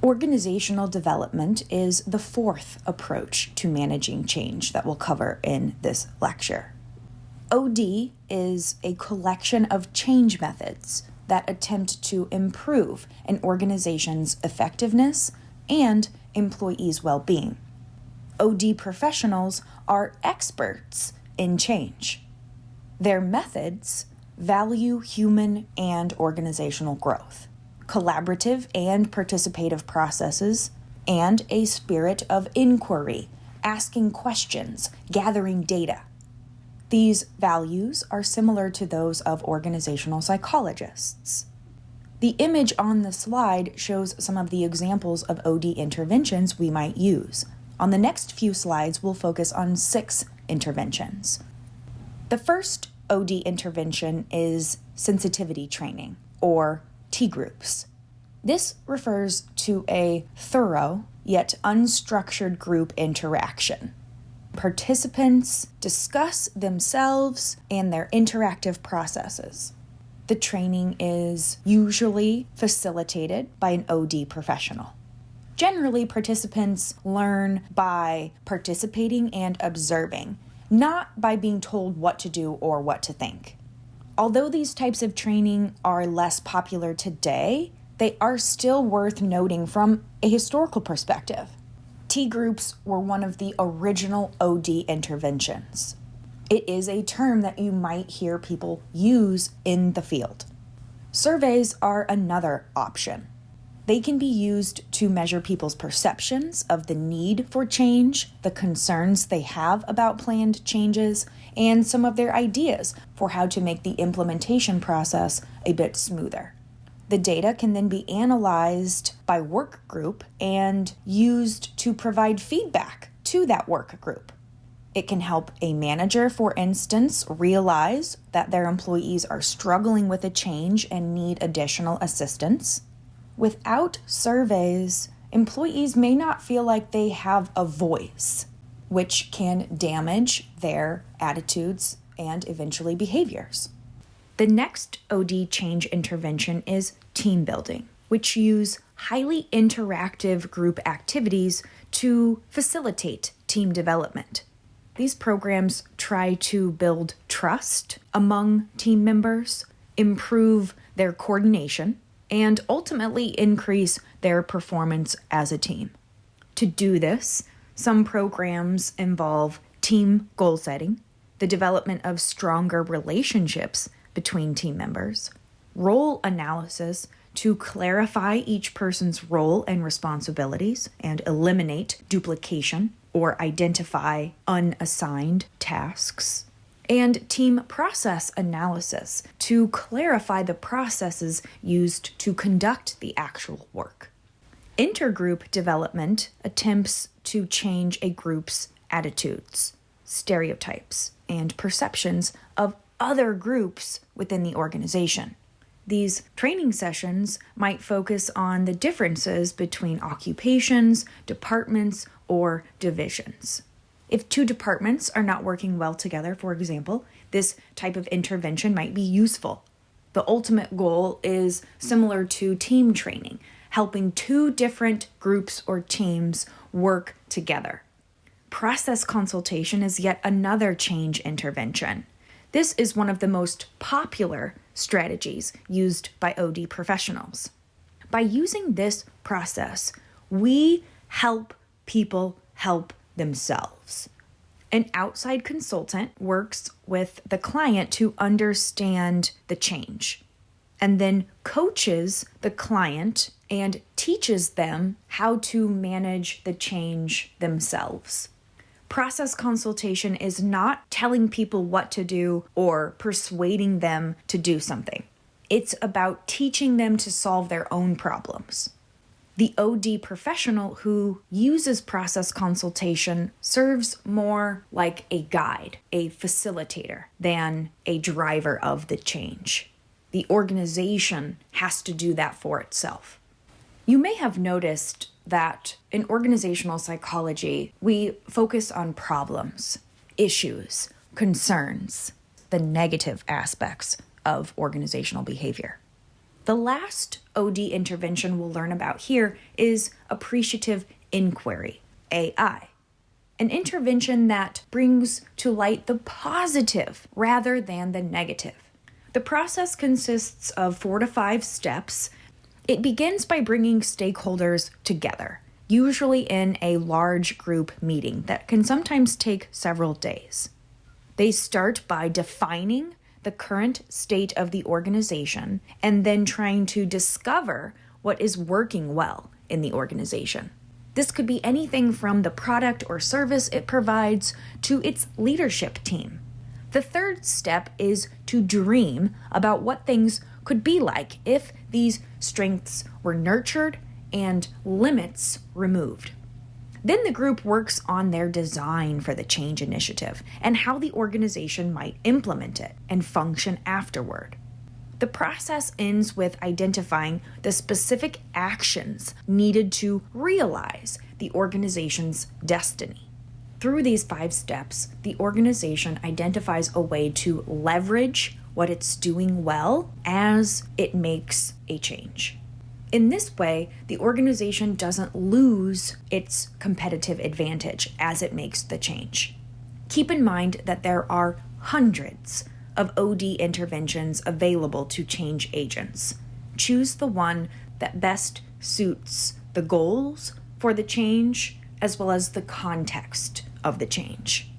Organizational development is the fourth approach to managing change that we'll cover in this lecture. OD is a collection of change methods that attempt to improve an organization's effectiveness and employees' well-being. OD professionals are experts in change. Their methods value human and organizational growth, collaborative and participative processes, and a spirit of inquiry, asking questions, gathering data. These values are similar to those of organizational psychologists. The image on the slide shows some of the examples of OD interventions we might use. On the next few slides, we'll focus on 6 interventions. The first OD intervention is sensitivity training, or T groups. This refers to a thorough yet unstructured group interaction. Participants discuss themselves and their interactive processes. The training is usually facilitated by an OD professional. Generally, participants learn by participating and observing, not by being told what to do or what to think. Although these types of training are less popular today, they are still worth noting from a historical perspective. T groups were one of the original OD interventions. It is a term that you might hear people use in the field. Surveys are another option. They can be used to measure people's perceptions of the need for change, the concerns they have about planned changes, and some of their ideas for how to make the implementation process a bit smoother. The data can then be analyzed by work group and used to provide feedback to that work group. It can help a manager, for instance, realize that their employees are struggling with a change and need additional assistance. Without surveys, employees may not feel like they have a voice, which can damage their attitudes and eventually behaviors. The next OD change intervention is team building, which use highly interactive group activities to facilitate team development. These programs try to build trust among team members, improve their coordination, and ultimately increase their performance as a team. To do this, some programs involve team goal setting, the development of stronger relationships between team members, role analysis to clarify each person's role and responsibilities and eliminate duplication or identify unassigned tasks, and team process analysis to clarify the processes used to conduct the actual work. Intergroup development attempts to change a group's attitudes, stereotypes, and perceptions of other groups within the organization. These training sessions might focus on the differences between occupations, departments, or divisions. If 2 departments are not working well together, for example, this type of intervention might be useful. The ultimate goal is similar to team training, helping 2 different groups or teams work together. Process consultation is yet another change intervention. This is one of the most popular strategies used by OD professionals. By using this process, we help people help themselves. An outside consultant works with the client to understand the change, and then coaches the client and teaches them how to manage the change themselves. Process consultation is not telling people what to do or persuading them to do something. It's about teaching them to solve their own problems. The OD professional who uses process consultation serves more like a guide, a facilitator, than a driver of the change. The organization has to do that for itself. You may have noticed that in organizational psychology, we focus on problems, issues, concerns, the negative aspects of organizational behavior. The last OD intervention we'll learn about here is appreciative inquiry, AI, an intervention that brings to light the positive rather than the negative. The process consists of 4 to 5 steps. It begins by bringing stakeholders together, usually in a large group meeting that can sometimes take several days. They start by defining the current state of the organization and then trying to discover what is working well in the organization. This could be anything from the product or service it provides to its leadership team. The third step is to dream about what things could be like if these strengths were nurtured and limits removed. Then the group works on their design for the change initiative and how the organization might implement it and function afterward. The process ends with identifying the specific actions needed to realize the organization's destiny. Through these 5 steps, the organization identifies a way to leverage what it's doing well as it makes a change. In this way, the organization doesn't lose its competitive advantage as it makes the change. Keep in mind that there are hundreds of OD interventions available to change agents. Choose the one that best suits the goals for the change as well as the context of the change.